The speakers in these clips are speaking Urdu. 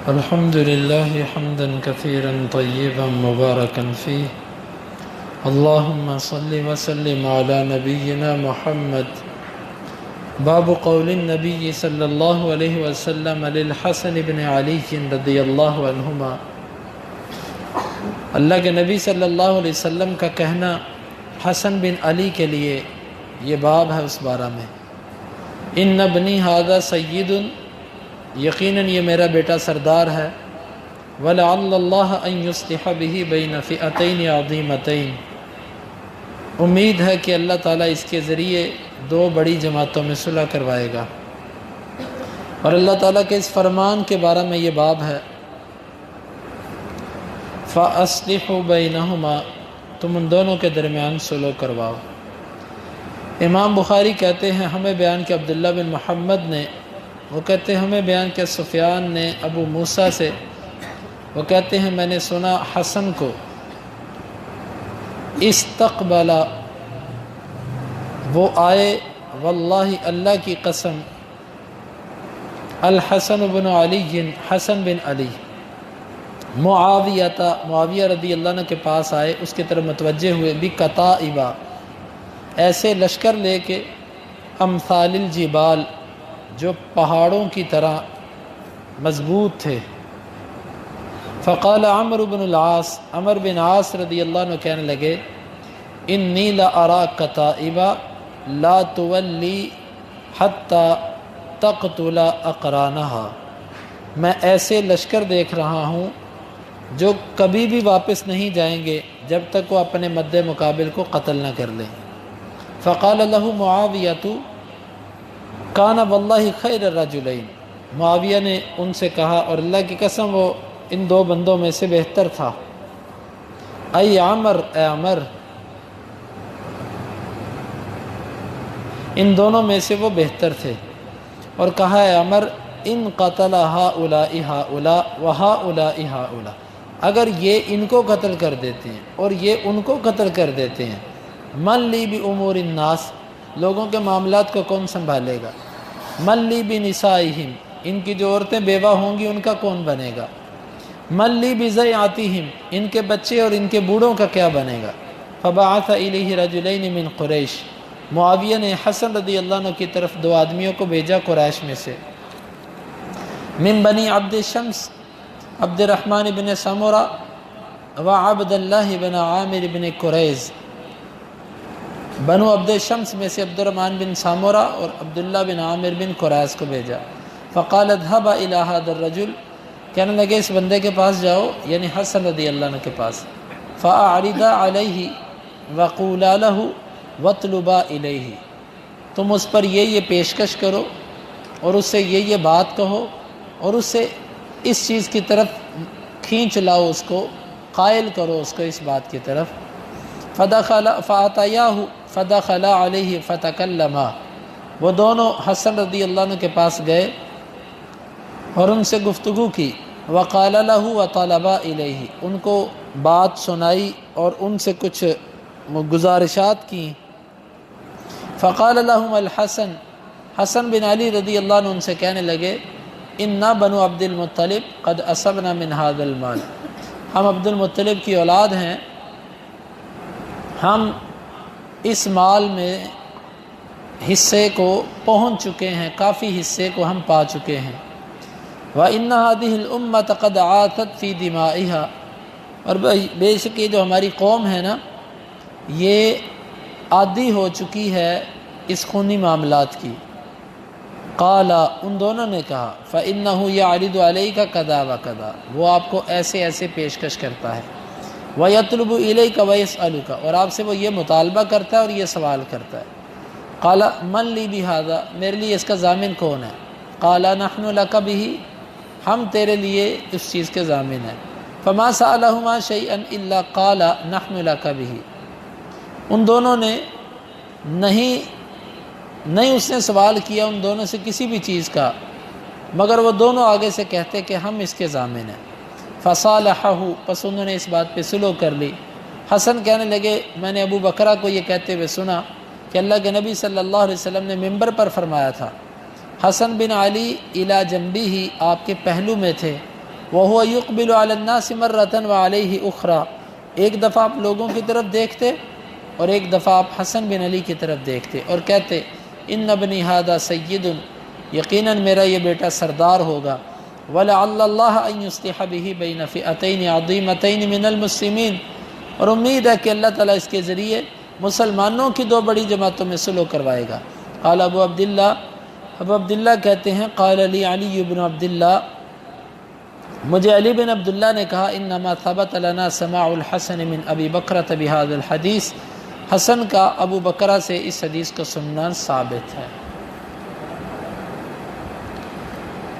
الحمد لله حمدا كثيرا طيبا مباركا فيه. اللهم صل وسلم على نبينا محمد. باب قول النبي صلى الله عليه وسلم للحسن بن علي رضی اللہ عنہما، اللہ کے نبی صلی اللہ علیہ وسلم کا کہنا حسن بن علی کے لیے، یہ باب ہے اس بارہ میں۔ ان ابنی ھذا سید، یقیناً یہ میرا بیٹا سردار ہے۔ وَلَعَلَّ اللَّهَ أَن يُصْلِحَ بِهِ بَيْنَ فِئَتَيْنِ عَظِيمَتَيْنِ، امید ہے کہ اللہ تعالیٰ اس کے ذریعے دو بڑی جماعتوں میں صلح کروائے گا۔ اور اللہ تعالیٰ کے اس فرمان کے بارے میں یہ باب ہے، فَأَصْلِحُوا بَيْنَهُمَا، تم ان دونوں کے درمیان صلح کرواؤ۔ امام بخاری کہتے ہیں ہمیں بیان کہ عبداللہ بن محمد نے، وہ کہتے ہیں ہمیں بیان کہ سفیان نے ابو موسیٰ سے، وہ کہتے ہیں میں نے سنا حسن کو، استقبلا، وہ آئے، واللہ اللہ کی قسم، الحسن بن علی، حسن بن علی، معاویہ رضی اللہ عنہ کے پاس آئے، اس کی طرف متوجہ ہوئے، بکتائبا، ایسے لشکر لے کے، امثال الجبال، جو پہاڑوں کی طرح مضبوط تھے۔ فقال عمرو بن العاص، عمر بن عاص رضی اللہ عنہ کہنے لگے، انی لأرى کتائب لا تولی حتی تقتل اقرانہا، میں ایسے لشکر دیکھ رہا ہوں جو کبھی بھی واپس نہیں جائیں گے جب تک وہ اپنے مد مقابل کو قتل نہ کر لیں۔ فقال له معاویۃ کان واللہ خیر الرجلین، معاویہ نے ان سے کہا اور اللہ کی قسم وہ ان دو بندوں میں سے بہتر تھا۔ اے عمر، اے عمر، ان دونوں میں سے وہ بہتر تھے۔ اور کہا اے عمر، ان قتل ہؤلاء ہؤلاء وہؤلاء ہؤلاء، اگر یہ ان کو قتل کر دیتے ہیں اور یہ ان کو قتل کر دیتے ہیں، من لی بامور الناس، لوگوں کے معاملات کو کون سنبھالے گا؟ من لی بنسائہم، ان کی جو عورتیں بیوہ ہوں گی ان کا کون بنے گا؟ من لی بضیعتہم، ان کے بچے اور ان کے بوڑھوں کا کیا بنے گا؟ فبعث الیہ رجلین من قریش، معاویہ نے حسن رضی اللہ عنہ کی طرف دو آدمیوں کو بھیجا قریش میں سے، من بنی عبد الشمس، عبد الرحمن بن سمرہ و عبد اللہ بن عامر بن قریظ، بنو عبد الشمس میں سے عبد الرحمن بن سامورہ اور عبداللہ بن عامر بن قریظ کو بھیجا۔ فقال اذهب الى هذا الرجل، کہنے لگے اس بندے کے پاس جاؤ، یعنی حسن رضی اللہ عنہ کے پاس، فاعرضا علیہ وقولا له واطلبا الیہ، تم اس پر یہ پیشکش کرو اور اس سے یہ بات کہو اور اس سے اس چیز کی طرف کھینچ لاؤ، اس کو قائل کرو اس کو اس بات کی طرف۔ فدخلا علیہ فتکلما، وہ دونوں حسن رضی اللہ عنہ کے پاس گئے اور ان سے گفتگو کی، وقال له وطلبا الیہ، ان کو بات سنائی اور ان سے کچھ گزارشات کی۔ فقال لهم الحسن، حسن بن علی رضی اللہ عنہ ان سے کہنے لگے، انا بنو عبد المطلب قد اصبنا من هذا المال، ہم عبد المطلب کی اولاد ہیں، ہم اس مال میں حصے کو پہنچ چکے ہیں، کافی حصے کو ہم پا چکے ہیں۔ وَإِنَّ هَذِهِ الْأُمَّةَ قَدْ عَاثَتْ فِي دِمَائِهَا، اور بے شک یہ جو ہماری قوم ہے نا، یہ عادی ہو چکی ہے اس خونی معاملات کی۔ قال، ان دونوں نے کہا، فَإِنَّهُ يَعْرِضُ عَلَيْكَ كَذَا وَكَذَا، وہ آپ کو ایسے ایسے پیشکش کرتا ہے، وَيَطْلُبُ إِلَيْكَ وَيَسْأَلُكَ، اور آپ سے وہ یہ مطالبہ کرتا ہے اور یہ سوال کرتا ہے۔ قال من لی بہذا، میرے لیے اس کا ضامن کون ہے؟ قال نحن لک بہ، ہم تیرے لیے اس چیز کے ضامن ہیں۔ فما سألہما شیئا الا قال نحن لک بہ، ان دونوں نے نہیں اس نے سوال کیا ان دونوں سے کسی بھی چیز کا، مگر وہ دونوں آگے سے کہتے کہ ہم اس کے ضامن ہیں۔ فصالحہ، پس انہوں نے اس بات پہ صلح کر لی۔ حسن کہنے لگے میں نے ابو بکرہ کو یہ کہتے ہوئے سنا کہ اللہ کے نبی صلی اللہ علیہ وسلم نے منبر پر فرمایا تھا، حسن بن علی الی جنبی ہی، آپ کے پہلو میں تھے، وَهُوَ يُقْبِلُ عَلَى النَّاسِ مَرَّةً وَعَلَيْهِ أُخْرَى، ایک دفعہ آپ لوگوں کی طرف دیکھتے اور ایک دفعہ آپ حسن بن علی کی طرف دیکھتے اور کہتے اِنَّ ابْنِي هَذَا سَيِّدٌ، یقیناً میرا یہ بیٹا سردار ہوگا، وَلَعَلَّ اللَّهَ أَن يُصْلِحَ بِهِ بَيْنَ فِئَتَيْنِ عَظِيمَتَيْنِ مِنَ الْمُسْلِمِينَ، اور امید ہے کہ اللہ تعالیٰ اس کے ذریعے مسلمانوں کی دو بڑی جماعتوں میں صلح کروائے گا۔ قال ابو عبداللہ کہتے ہیں قال علی بن عبداللہ، مجھے علی بن عبداللہ نے کہا انما ثبت لنا سماع الحسن من ابی بکرۃ بهذا الحدیث، حسن کا ابو بکرہ سے اس حدیث کو سننا ثابت ہے۔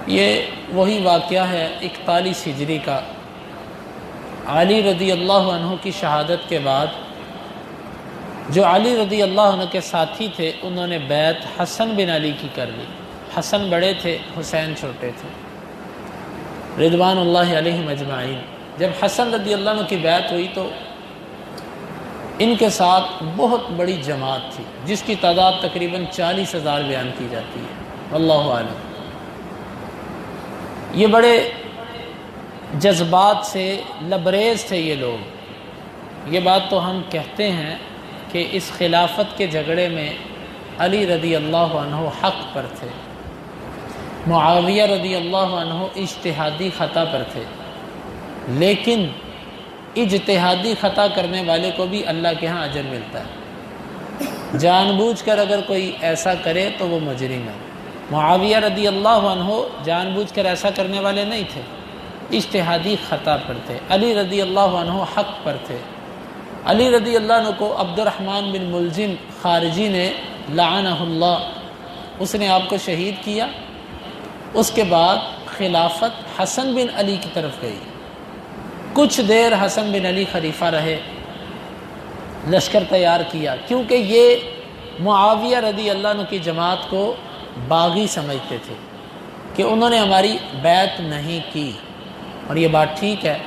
یہ وہی واقعہ ہے 41 ہجری کا، علی رضی اللہ عنہ کی شہادت کے بعد جو علی رضی اللہ عنہ کے ساتھی تھے انہوں نے بیعت حسن بن علی کی کر لی۔ حسن بڑے تھے، حسین چھوٹے تھے، رضوان اللہ علیہم اجمعین۔ جب حسن رضی اللہ عنہ کی بیعت ہوئی تو ان کے ساتھ بہت بڑی جماعت تھی جس کی تعداد تقریباً 40,000 بیان کی جاتی ہے، واللہ اعلم۔ یہ بڑے جذبات سے لبریز تھے یہ لوگ۔ یہ بات تو ہم کہتے ہیں کہ اس خلافت کے جھگڑے میں علی رضی اللہ عنہ حق پر تھے، معاویہ رضی اللہ عنہ اجتہادی خطا پر تھے، لیکن اجتہادی خطا کرنے والے کو بھی اللہ کے ہاں اجر ملتا ہے۔ جان بوجھ کر اگر کوئی ایسا کرے تو وہ مجرم ہے۔ معاویہ رضی اللہ عنہ جان بوجھ کر ایسا کرنے والے نہیں تھے، اجتہادی خطا پر تھے۔ علی رضی اللہ عنہ حق پر تھے۔ علی رضی اللہ عنہ کو عبد الرحمن بن ملجم خارجی نے لعنہ اللہ، اس نے آپ کو شہید کیا۔ اس کے بعد خلافت حسن بن علی کی طرف گئی۔ کچھ دیر حسن بن علی خلیفہ رہے، لشکر تیار کیا، کیونکہ یہ معاویہ رضی اللہ عنہ کی جماعت کو باغی سمجھتے تھے کہ انہوں نے ہماری بیعت نہیں کی، اور یہ بات ٹھیک ہے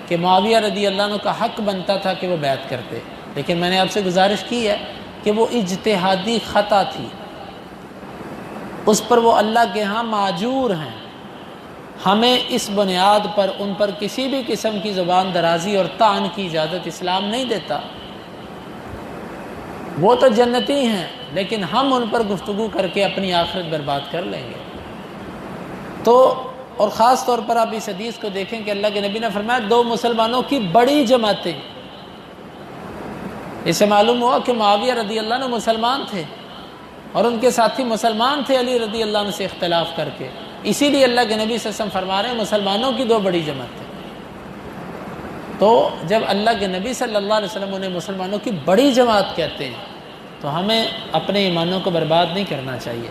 کہ معاویہ رضی اللہ عنہ کا حق بنتا تھا کہ وہ بیعت کرتے، لیکن میں نے آپ سے گزارش کی ہے کہ وہ اجتہادی خطا تھی، اس پر وہ اللہ کے ہاں معجور ہیں۔ ہمیں اس بنیاد پر ان پر کسی بھی قسم کی زبان درازی اور طعن کی اجازت اسلام نہیں دیتا۔ وہ تو جنتی ہیں، لیکن ہم ان پر گفتگو کر کے اپنی آخرت برباد کر لیں گے۔ تو اور خاص طور پر آپ اس حدیث کو دیکھیں کہ اللہ کے نبی نے فرمایا دو مسلمانوں کی بڑی جماعتیں۔ اس سے معلوم ہوا کہ معاویہ رضی اللہ عنہ مسلمان تھے اور ان کے ساتھی مسلمان تھے علی رضی اللہ عنہ سے اختلاف کر کے، اسی لیے اللہ کے نبی صلی اللہ علیہ وسلم فرما رہے ہیں مسلمانوں کی دو بڑی جماعتیں۔ تو جب اللہ کے نبی صلی اللہ علیہ وسلم انہیں مسلمانوں کی بڑی جماعت کہتے ہیں تو ہمیں اپنے ایمانوں کو برباد نہیں کرنا چاہیے۔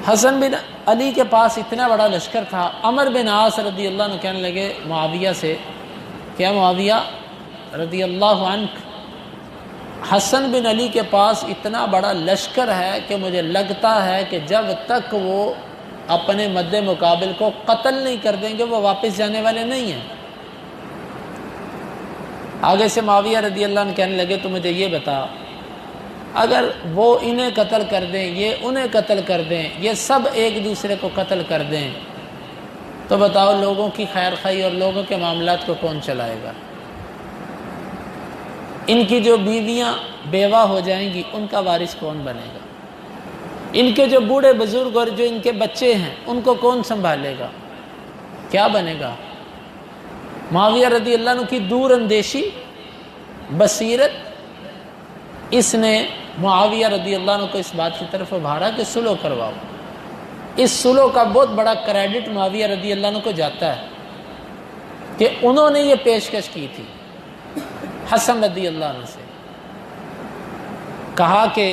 حسن بن علی کے پاس اتنا بڑا لشکر تھا، عمر بن عاص رضی اللہ عنہ کہنے لگے معاویہ سے، کیا معاویہ رضی اللہ عنہ، حسن بن علی کے پاس اتنا بڑا لشکر ہے کہ مجھے لگتا ہے کہ جب تک وہ اپنے مد مقابل کو قتل نہیں کر دیں گے وہ واپس جانے والے نہیں ہیں۔ آگے سے معاویہ رضی اللہ عنہ کہنے لگے تو مجھے یہ بتا، اگر وہ انہیں قتل کر دیں، یہ انہیں قتل کر دیں، یہ سب ایک دوسرے کو قتل کر دیں، تو بتاؤ لوگوں کی خیر خواہی اور لوگوں کے معاملات کو کون چلائے گا؟ ان کی جو بیویاں بیوہ ہو جائیں گی ان کا وارث کون بنے گا؟ ان کے جو بوڑھے بزرگ اور جو ان کے بچے ہیں ان کو کون سنبھالے گا؟ کیا بنے گا؟ معاویہ رضی اللہ عنہ کی دور اندیشی، بصیرت، اس نے معاویہ رضی اللہ عنہ کو اس بات کی طرف ابھارا کہ صلح کرواؤ۔ اس صلح کا بہت بڑا کریڈٹ معاویہ رضی اللہ عنہ کو جاتا ہے کہ انہوں نے یہ پیشکش کی تھی حسن رضی اللہ عنہ سے، کہا کہ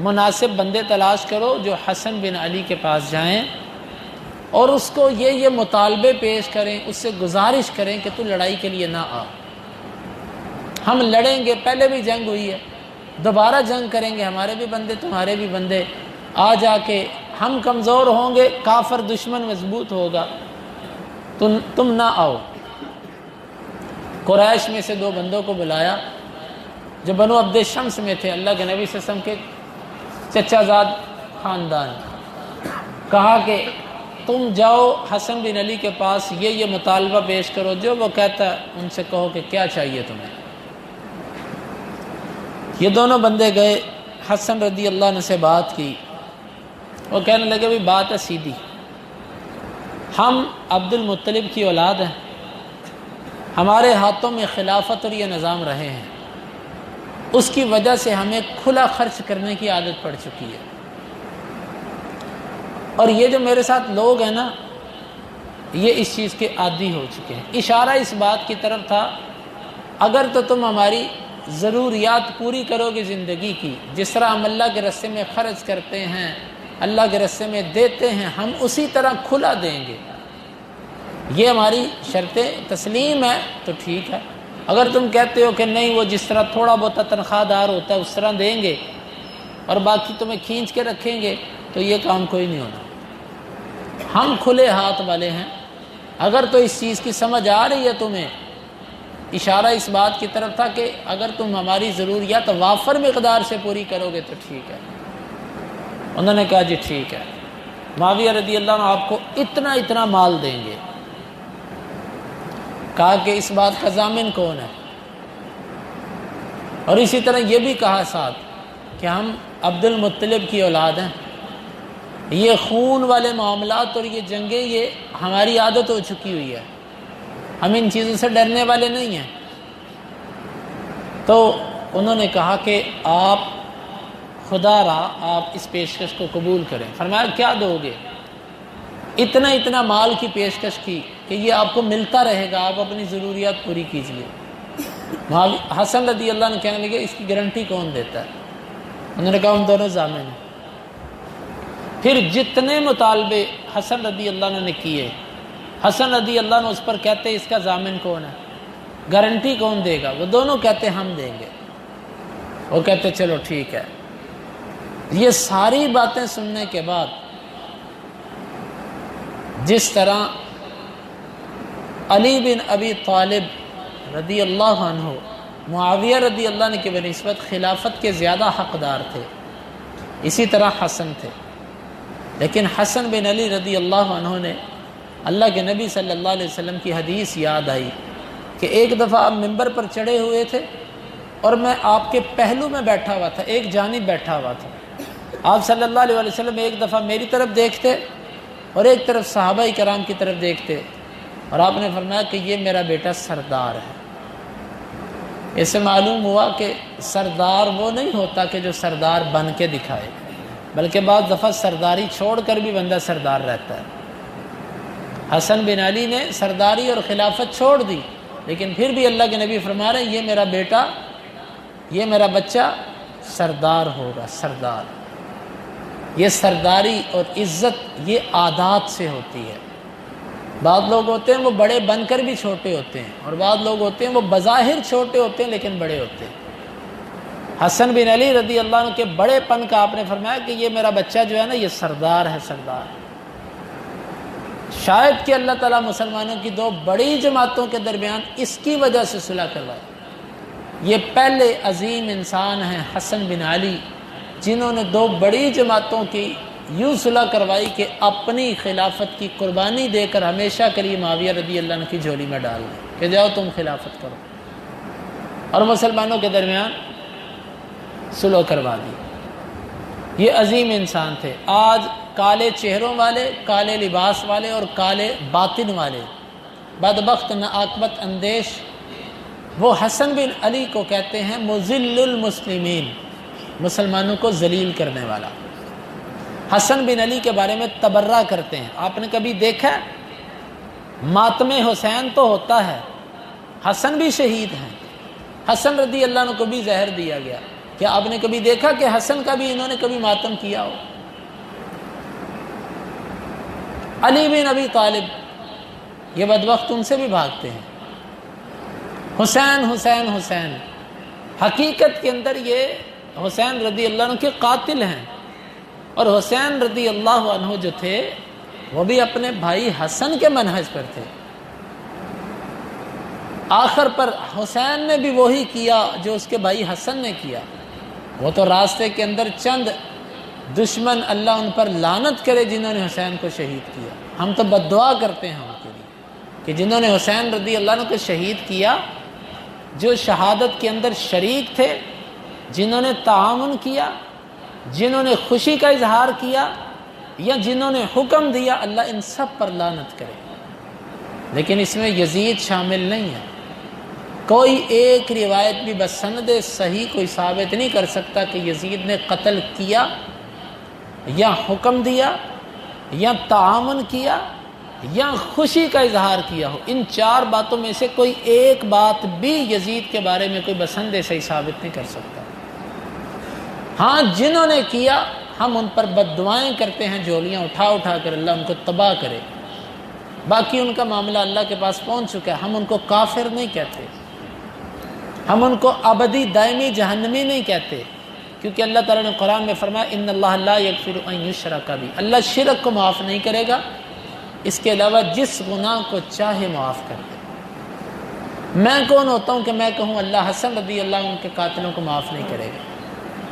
مناسب بندے تلاش کرو جو حسن بن علی کے پاس جائیں اور اس کو یہ مطالبے پیش کریں، اس سے گزارش کریں کہ تو لڑائی کے لیے نہ آ، ہم لڑیں گے، پہلے بھی جنگ ہوئی ہے، دوبارہ جنگ کریں گے، ہمارے بھی بندے تمہارے بھی بندے، آ جا کے ہم کمزور ہوں گے، کافر دشمن مضبوط ہوگا، تم نہ آؤ۔ قریش میں سے دو بندوں کو بلایا جو بنو عبد شمس میں تھے، اللہ کے نبی صلی اللہ علیہ وسلم کے چچا زاد خاندان، کہا کہ تم جاؤ حسن بن علی کے پاس، یہ مطالبہ پیش کرو، جو وہ کہتا ہے ان سے کہو کہ کیا چاہیے تمہیں۔ یہ دونوں بندے گئے، حسن رضی اللہ عنہ سے بات کی، وہ کہنے لگے بھی بات ہے سیدھی، ہم عبد المطلب کی اولاد ہیں، ہمارے ہاتھوں میں خلافت اور یہ نظام رہے ہیں، اس کی وجہ سے ہمیں کھلا خرچ کرنے کی عادت پڑ چکی ہے، اور یہ جو میرے ساتھ لوگ ہیں نا یہ اس چیز کے عادی ہو چکے ہیں۔ اشارہ اس بات کی طرف تھا اگر تو تم ہماری ضروریات پوری کرو گے زندگی کی، جس طرح ہم اللہ کے راستے میں خرچ کرتے ہیں، اللہ کے راستے میں دیتے ہیں، ہم اسی طرح کھلا دیں گے، یہ ہماری شرط تسلیم ہے تو ٹھیک ہے۔ اگر تم کہتے ہو کہ نہیں وہ جس طرح تھوڑا بہت تنخواہ دار ہوتا ہے اس طرح دیں گے اور باقی تمہیں کھینچ کے رکھیں گے، تو یہ کام کوئی نہیں ہونا۔ ہم کھلے ہاتھ والے ہیں، اگر تو اس چیز کی سمجھ آ رہی ہے تمہیں، اشارہ اس بات کی طرف تھا کہ اگر تم ہماری ضروریات وافر مقدار سے پوری کرو گے تو ٹھیک ہے۔ انہوں نے کہا جی ٹھیک ہے، معاویہ رضی اللہ عنہ آپ کو اتنا مال دیں گے۔ کہا کہ اس بات کا ضامن کون ہے، اور اسی طرح یہ بھی کہا ساتھ کہ ہم عبد المطلب کی اولاد ہیں، یہ خون والے معاملات اور یہ جنگیں یہ ہماری عادت ہو چکی ہوئی ہے، ہم ان چیزوں سے ڈرنے والے نہیں ہیں۔ تو انہوں نے کہا کہ آپ خدا را آپ اس پیشکش کو قبول کریں۔ فرمایا کیا دو گے؟ اتنا مال کی پیشکش کی کہ یہ آپ کو ملتا رہے گا، آپ اپنی ضروریات پوری کیجیے۔ حسن رضی اللہ عنہ کہنے لگے اس کی گارنٹی کون دیتا ہے؟ انہوں نے کہا ہم دونوں ضامن ہیں۔ پھر جتنے مطالبے حسن رضی اللہ عنہ نے کیے، حسن رضی اللہ عنہ اس پر کہتے اس کا ضامن کون ہے، گارنٹی کون دے گا؟ وہ دونوں کہتے ہم دیں گے۔ وہ کہتے چلو ٹھیک ہے۔ یہ ساری باتیں سننے کے بعد جس طرح علی بن ابی طالب رضی اللہ عنہ معاویہ رضی اللہ عنہ کی بنسبت خلافت کے زیادہ حقدار تھے، اسی طرح حسن تھے، لیکن حسن بن علی رضی اللہ عنہ نے اللہ کے نبی صلی اللہ علیہ وسلم کی حدیث یاد آئی کہ ایک دفعہ آپ ممبر پر چڑھے ہوئے تھے اور میں آپ کے پہلو میں بیٹھا ہوا تھا، ایک جانب بیٹھا ہوا تھا۔ آپ صلی اللہ علیہ وسلم ایک دفعہ میری طرف دیکھتے اور ایک طرف صحابہ کرام کی طرف دیکھتے، اور آپ نے فرمایا کہ یہ میرا بیٹا سردار ہے۔ اس سے معلوم ہوا کہ سردار وہ نہیں ہوتا کہ جو سردار بن کے دکھائے، بلکہ بعض دفعہ سرداری چھوڑ کر بھی بندہ سردار رہتا ہے۔ حسن بن علی نے سرداری اور خلافت چھوڑ دی، لیکن پھر بھی اللہ کے نبی فرما رہے ہیں یہ میرا بیٹا، یہ میرا بچہ سردار ہوگا، سردار۔ یہ سرداری اور عزت یہ عادات سے ہوتی ہے۔ بعض لوگ ہوتے ہیں وہ بڑے بن کر بھی چھوٹے ہوتے ہیں، اور بعض لوگ ہوتے ہیں وہ بظاہر چھوٹے ہوتے ہیں لیکن بڑے ہوتے ہیں۔ حسن بن علی رضی اللہ عنہ کے بڑے پن کا آپ نے فرمایا کہ یہ میرا بچہ جو ہے نا یہ سردار ہے، سردار۔ شاید کہ اللہ تعالیٰ مسلمانوں کی دو بڑی جماعتوں کے درمیان اس کی وجہ سے صلح کروائے۔ یہ پہلے عظیم انسان ہیں حسن بن علی، جنہوں نے دو بڑی جماعتوں کی یوں صلح کروائی کہ اپنی خلافت کی قربانی دے کر ہمیشہ کے لیے معاویہ رضی اللہ عنہ کی جھولی میں ڈال دیں کہ جاؤ تم خلافت کرو، اور مسلمانوں کے درمیان صلح کروا دی۔ یہ عظیم انسان تھے۔ آج کالے چہروں والے، کالے لباس والے اور کالے باطن والے بدبخت ناعاقبت اندیش وہ حسن بن علی کو کہتے ہیں مذل المسلمین، مسلمانوں کو ذلیل کرنے والا۔ حسن بن علی کے بارے میں تبرہ کرتے ہیں۔ آپ نے کبھی دیکھا ماتم حسین تو ہوتا ہے، حسن بھی شہید ہیں، حسن رضی اللہ عنہ کو بھی زہر دیا گیا، کیا آپ نے کبھی دیکھا کہ حسن کا بھی انہوں نے کبھی ماتم کیا ہو؟ علی بن ابی طالب یہ بدبخت ان سے بھی بھاگتے ہیں، حسین حسین حسین، حقیقت کے اندر یہ حسین رضی اللہ عنہ کے قاتل ہیں، اور حسین رضی اللہ عنہ جو تھے وہ بھی اپنے بھائی حسن کے منہج پر تھے۔ آخر پر حسین نے بھی وہی کیا جو اس کے بھائی حسن نے کیا۔ وہ تو راستے کے اندر چند دشمن اللہ ان پر لعنت کرے جنہوں نے حسین کو شہید کیا، ہم تو بد دعا کرتے ہیں ان کے لیے کہ جنہوں نے حسین رضی اللہ عنہ کو شہید کیا، جو شہادت کے اندر شریک تھے، جنہوں نے تعاون کیا، جنہوں نے خوشی کا اظہار کیا، یا جنہوں نے حکم دیا، اللہ ان سب پر لعنت کرے۔ لیکن اس میں یزید شامل نہیں ہے۔ کوئی ایک روایت بھی بسند صحیح کوئی ثابت نہیں کر سکتا کہ یزید نے قتل کیا یا حکم دیا یا تعاون کیا یا خوشی کا اظہار کیا ہو۔ ان چار باتوں میں سے کوئی ایک بات بھی یزید کے بارے میں کوئی بسند صحیح ثابت نہیں کر سکتا۔ ہاں جنہوں نے کیا ہم ان پر بد دعائیں کرتے ہیں، جھولیاں اٹھا اٹھا کر اللہ ان کو تباہ کرے، باقی ان کا معاملہ اللہ کے پاس پہنچ چکا ہے۔ ہم ان کو کافر نہیں کہتے، ہم ان کو ابدی دائمی جہنمی نہیں کہتے، کیونکہ اللہ تعالیٰ نے قرآن میں فرمایا ان اللہ لا یغفر ان یشرک بہ، اللہ شرک کو معاف نہیں کرے گا، اس کے علاوہ جس گناہ کو چاہے معاف کر دے۔ میں کون ہوتا ہوں کہ میں کہوں اللہ حسن رضی اللہ عنہ کے قاتلوں کو معاف نہیں کرے گا،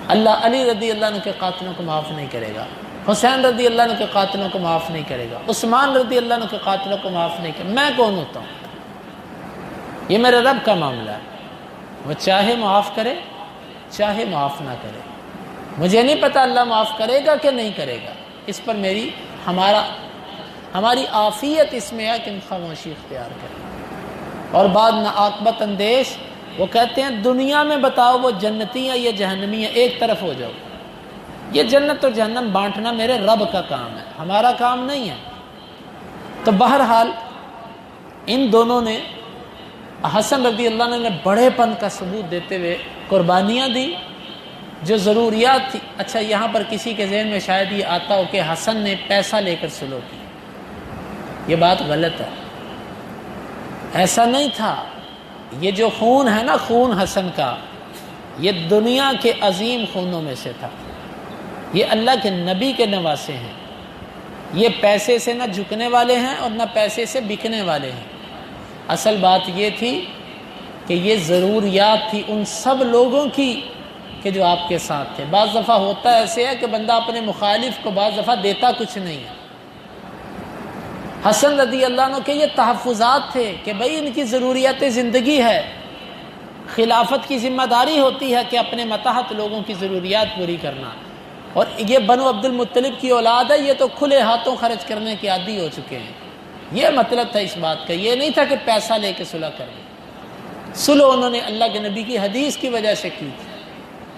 اللہ علی رضی اللہ عنہ کے قاتلوں کو معاف نہیں کرے گا، حسین رضی اللہ عنہ کے قاتلوں کو معاف نہیں کرے گا، عثمان رضی اللہ عنہ کے قاتلوں کو معاف نہیں کرے گا۔ میں کون ہوتا ہوں؟ یہ میرے رب کا معاملہ ہے، وہ چاہے معاف کرے چاہے معاف نہ کرے۔ مجھے نہیں پتہ اللہ معاف کرے گا کہ نہیں کرے گا، اس پر ہماری عافیت اس میں ہے کہ ہم خاموشی اختیار کریں۔ اور بعد عاقبت اندیش وہ کہتے ہیں دنیا میں بتاؤ وہ جنتی ہیں یا جہنمی ہیں، ایک طرف ہو جاؤ۔ یہ جنت اور جہنم بانٹنا میرے رب کا کام ہے، ہمارا کام نہیں ہے۔ تو بہرحال ان دونوں نے حسن رضی اللہ عنہ نے بڑے پن کا ثبوت دیتے ہوئے قربانیاں دی جو ضروریات تھی۔ اچھا یہاں پر کسی کے ذہن میں شاید یہ آتا ہو کہ حسن نے پیسہ لے کر سلو کی، یہ بات غلط ہے، ایسا نہیں تھا۔ یہ جو خون ہے نا، خون حسن کا، یہ دنیا کے عظیم خونوں میں سے تھا، یہ اللہ کے نبی کے نواسے ہیں، یہ پیسے سے نہ جھکنے والے ہیں اور نہ پیسے سے بکنے والے ہیں۔ اصل بات یہ تھی کہ یہ ضروریات تھی ان سب لوگوں کی کہ جو آپ کے ساتھ تھے۔ بعض دفعہ ہوتا ایسے ہے کہ بندہ اپنے مخالف کو بعض دفعہ دیتا کچھ نہیں ہے۔ حسن رضی اللہ عنہ کے یہ تحفظات تھے کہ بھئی ان کی ضروریات زندگی ہے، خلافت کی ذمہ داری ہوتی ہے کہ اپنے متحت لوگوں کی ضروریات پوری کرنا، اور یہ بنو عبد المطلب کی اولاد ہے، یہ تو کھلے ہاتھوں خرچ کرنے کے عادی ہو چکے ہیں۔ یہ مطلب تھا اس بات کا، یہ نہیں تھا کہ پیسہ لے کے صلح کر لیں۔ صلح انہوں نے اللہ کے نبی کی حدیث کی وجہ سے کی تھی،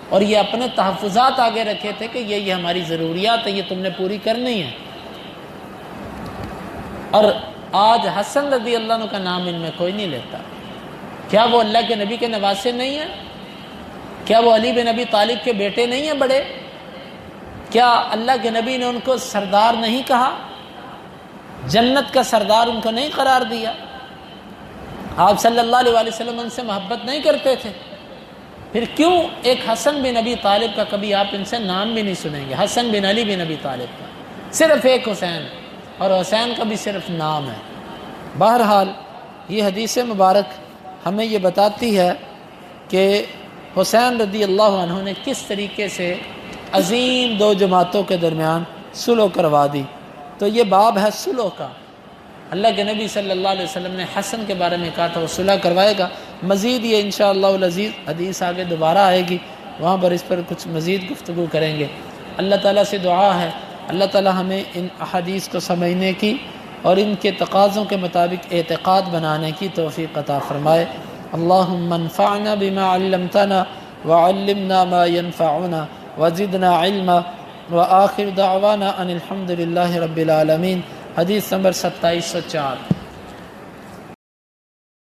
اور یہ اپنے تحفظات آگے رکھے تھے کہ یہ ہماری ضروریات ہے، یہ تم نے پوری کرنی ہے۔ اور آج حسن رضی اللہ عنہ کا نام ان میں کوئی نہیں لیتا۔ کیا وہ اللہ کے نبی کے نواسے نہیں ہیں؟ کیا وہ علی بن ابی طالب کے بیٹے نہیں ہیں بڑے؟ کیا اللہ کے نبی نے ان کو سردار نہیں کہا؟ جنت کا سردار ان کو نہیں قرار دیا؟ آپ صلی اللہ علیہ وسلم ان سے محبت نہیں کرتے تھے؟ پھر کیوں ایک حسن بن ابی طالب کا کبھی آپ ان سے نام بھی نہیں سنیں گے؟ حسن بن علی بن ابی طالب کا صرف ایک حسین، اور حسین کا بھی صرف نام ہے۔ بہرحال یہ حدیث مبارک ہمیں یہ بتاتی ہے کہ حسین رضی اللہ عنہ نے کس طریقے سے عظیم دو جماعتوں کے درمیان صلح کروا دی۔ تو یہ باب ہے صلح کا۔ اللہ کے نبی صلی اللہ علیہ وسلم نے حسن کے بارے میں کہا تھا وہ صلح کروائے گا۔ مزید یہ انشاءاللہ العزیز حدیث آگے دوبارہ آئے گی، وہاں پر اس پر کچھ مزید گفتگو کریں گے۔ اللہ تعالیٰ سے دعا ہے اللہ تعالیٰ ہمیں ان احادیث کو سمجھنے کی اور ان کے تقاضوں کے مطابق اعتقاد بنانے کی توفیق عطا فرمائے۔ اللہم انفعنا بما علمتنا وعلمنا ما ينفعنا وزدنا علما وآخر دعوانا ان الحمد للہ رب العالمین۔ حدیث نمبر 2704۔